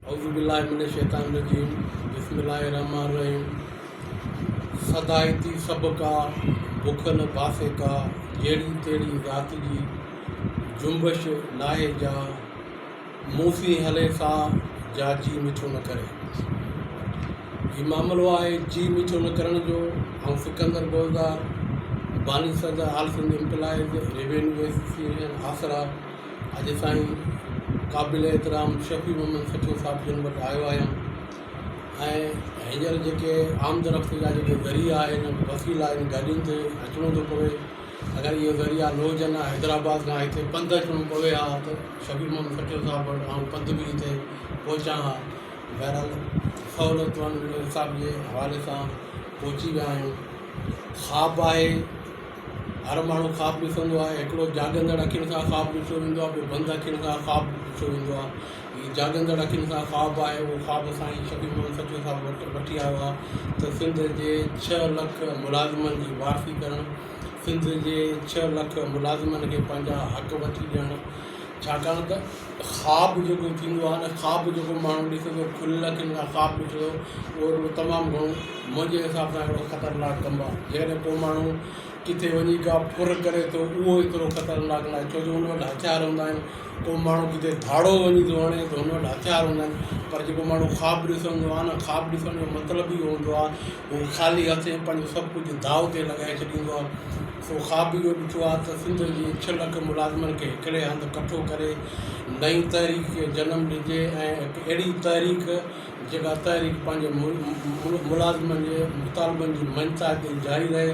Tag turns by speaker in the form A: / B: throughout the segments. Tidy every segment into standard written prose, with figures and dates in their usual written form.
A: औज़ुबिल्लाहिमिनश्शैतानिर्रजीम बिस्मिल्लाहिर्रहमानिर्रहीम। सदाइती सब का बुख न बासे का जहिड़ी तहिड़ी ज़ात जी जुंबश नाहे जा मूसी हले सा जा जी मिठो न करे। ही मामलो आहे जी मिठो न करण जो। ऐं सिकंदर गोज़दार बानी सदर आल सिंध एम्प्लॉइज़ रेवेन्यू एसोसिएशन आसरा अॼु साईं क़ाबिल एहतराम शफ़ी मोहम्मद सचो साहिब जन वटि आयो आहियां ऐं हींअर जेके आमद रफ़्त जा जेके ज़रिया आहिनि वसीला आहिनि गाॾियुनि ते अचिणो थो पवे। अगरि इहे ज़रिया न हुजनि हैदराबाद खां हिते पंधु अचिणो पवे हा त शफ़ी मोहम्मद सचो साहिब वटि ऐं पंधु बि हिते पहुचां हा। बहरहाल सहूलियतुनि हिसाब जे हवाले सां पहुची विया आहियूं। ख़्वाबु आहे, हर माण्हू ख़्वाबु ॾिसंदो आहे। हिकिड़ो जाॻंदड़ अखियुनि सां ख़्वाबु ॾिसो वेंदो आहे, ॿियो बंदि अखियुनि सां ख़्वाबु ॾिसो वेंदो आहे। हीउ जाॻंदड़ अखियुनि सां ख़्वाबु आहे, उहो ख़्वाबु साईं शफ़ी मोहम्मद सचो साहिबु वठी आयो आहे त सिंध जे 6 लख मुलाज़िमनि जी वारसी करणु, सिंध जे 6 लख मुलाज़िमनि खे पंहिंजा हक़ वठी ॾियणु। छाकाणि त ख़्वाबु जेको थींदो आहे न, ख़्वाबु जेको माण्हू ॾिसंदो खुलियल अखियुनि सां ख़्वाबु ॾिसंदो, उहो तमामु घणो मुंहिंजे हिसाब सां हिकिड़ो ख़तरनाक कमु आहे। जंहिंॾे को माण्हू किथे वञी का फुर करे थो, उहो एतिरो ख़तरनाक न आहे, छो जो हुन वटि हथियार हूंदा आहिनि। को माण्हू किथे धाड़ो वञी थो हणे त हुन वटि हथियार हूंदा आहिनि। पर जेको माण्हू ख़्वाबु ॾिसंदो आहे न, ख़्वाबु ॾिसण जो मतिलबु इहो हूंदो आहे उहो ख़ाली हथे पंहिंजो सभु कुझु दाव ते लॻाए छॾींदो आहे। सो ख़्वाबु इहो ॾिठो आहे त सिंध जे 6 लख मुलाज़िमनि खे हिकिड़े हंधि कठो करे नई तहरीक खे जनमु ॾिजे ऐं हिकु अहिड़ी तहरीक जेका तहरीक पंहिंजे मुलाज़िमनि जे मुतालबनि जी मंशा ते जारी रहे।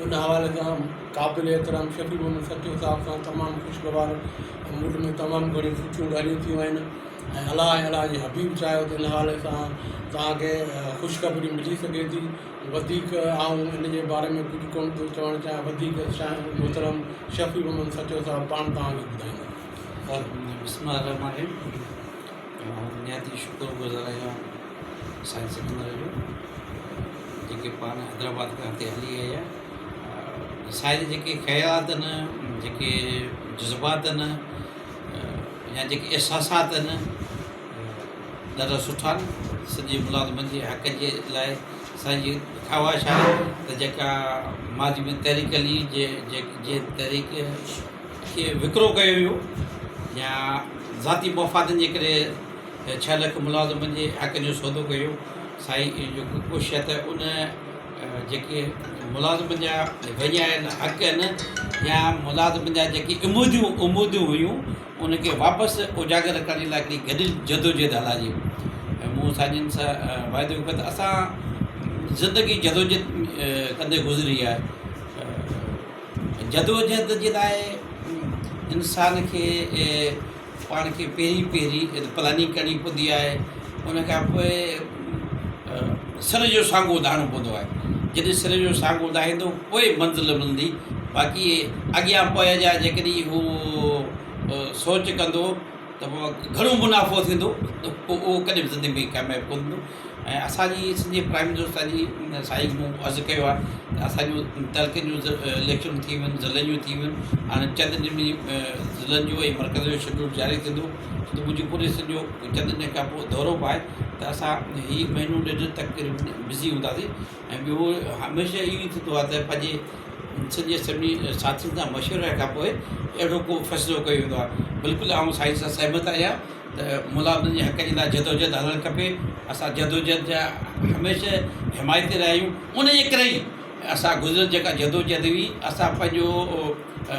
A: उन हवाले सां क़ाबिल एहतराम शफ़ी मोहम्मद सचो साहिब सां तमामु ख़ुशगवार मुल्क में तमामु घणियूं सुठियूं ॻाल्हियूं थियूं आहिनि ऐं अलाह जे हबीब चाहियो त इन हवाले सां तव्हांखे ख़ुशख़बरी मिली सघे थी। वधीक आऊं इन जे बारे में कुझु कोन थो चवणु चाहियां, वधीक मोहतरम शफ़ी मोहम्मद सचो साहिबु पाण तव्हांखे ॿुधाईंदा।
B: बिस्मिल्लाहिर्रहमानिर्रहीम। निहायती शुक्रगुज़ार आहियां साईं सिकंदर जो जेके पाण हैदराबाद खां हिते हली आया। साईं जे जेके ख़्यालात आहिनि, जेके जज़्बात आहिनि या जेके एहसासात आहिनि ॾाढा सुठा आहिनि। सॼे मुलाज़िमनि जे हक़ जे लाइ साईं जी ख़्वाहिश आहे त जेका माज़ी में तहरीक हली जे तहरीक खे विकिरो कयो वियो या ज़ाती मफ़ादनि जे करे 6 लख मुलाज़िमनि जे हक़ जो सौदो कयो। साईं जो कोशिशि आहे त उन जेके मुलाज़िमनि जा विञायल हक़ आहिनि या मुलाज़िमनि जा जेकी उम्मीदियूं हुयूं उनखे वापसि उजागर करण जे लाइ हिकिड़ी गॾियल जदोजहद हलाइजे। मूं साईंजनि सां वाइदो कयो त असां ज़िंदगी जदोजहद कंदे गुज़री आहे। जदोजहद जे लाइ इंसान खे पाण खे पहिरीं प्लानिंग करणी पवंदी आहे। उन खां पोइ सिर जो साॻियो उधाइणो पवंदो आहे। जॾहिं सिर जो साॻियो उधाईंदो पोइ मंज़िल मिलंदी। बाक़ी अॻियां पोइ जा जेकॾहिं हू सोच कंदो त पोइ घणो मुनाफ़ो थींदो त पोइ उहो कॾहिं बि ज़िंदगी में कामयाबु कोन थींदो। ऐं असांजी सिंधी प्राइम मिनिस्टर जी साईं मूं अर्ज़ु कयो आहे त असांजो तलक़नि जूं इलेक्शन थी वञनि, ज़िलनि जूं थी वञनि। हाणे चंद ॾींहं में ज़िलनि जो ऐं मर्कज़ जो शेड्यूल जारी थींदो त मुंहिंजी पूरे सॼो चंद ॾींहं खां पोइ दौरो बि आहे त असां हीउ महीनो ॾेढ तक़रीबन बिज़ी हूंदासीं। ऐं ॿियो हमेशह इहो ई थींदो आहे त पंहिंजे सॼे सभिनी साथियुनि सां मशवरे खां पोइ अहिड़ो को फ़ैसिलो कयो वेंदो आहे। बिल्कुलु आउं साईं सां सहमत आहियां त मुलाज़िमनि जे हक़ जे लाइ जदोजहद हलणु खपे। असां जदोजहद जा हमेशह हिमायती रहिया आहियूं। उन जे करे ई असां गुज़िरियल जेका जदोजहद हुई असां पंहिंजो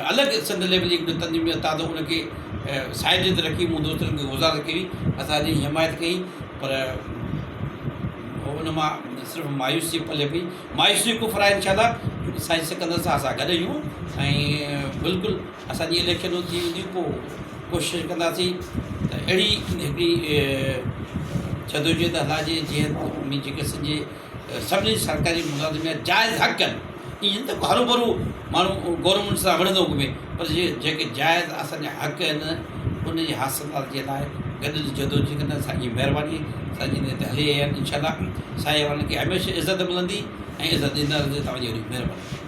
B: अलॻि सिंध लेवल जी हिकिड़ी तंज़ीम था त उनखे साइड ते रखी मूं दोस्तनि खे गुज़ारिश कई, असांजी हिमायत कई। पर उन मां सिर्फ़ु मायूसी पले पई। मायूसी कुफ़र आहे इंशाअल्लाह। साईं सिकंदर सां असां गॾु आहियूं ऐं बिल्कुलु असांजी इलेक्शनूं थी वेंदियूं पोइ कोशिशि कंदासीं त अहिड़ी हिकिड़ी जदोजहद हलाइजे जीअं में जेके सॼे सभिनी सरकारी मुलाज़िम जा जाइज़ हक़ आहिनि। ईअं त हरू भरू माण्हू गवर्नमेंट सां विढ़ंदो घुमे, पर जेके जाइज़ असांजा हक़ आहिनि उन जे हासिल जे लाइ गॾियल जदोजहद कंदा। असांजी महिरबानी साईं हिन ते हली आया आहिनि। इंशाअल्लाह साईं वारनि खे हमेशह इज़त मिलंदी ऐं इज़त ॾींदा तव्हांजी वॾी महिरबानी।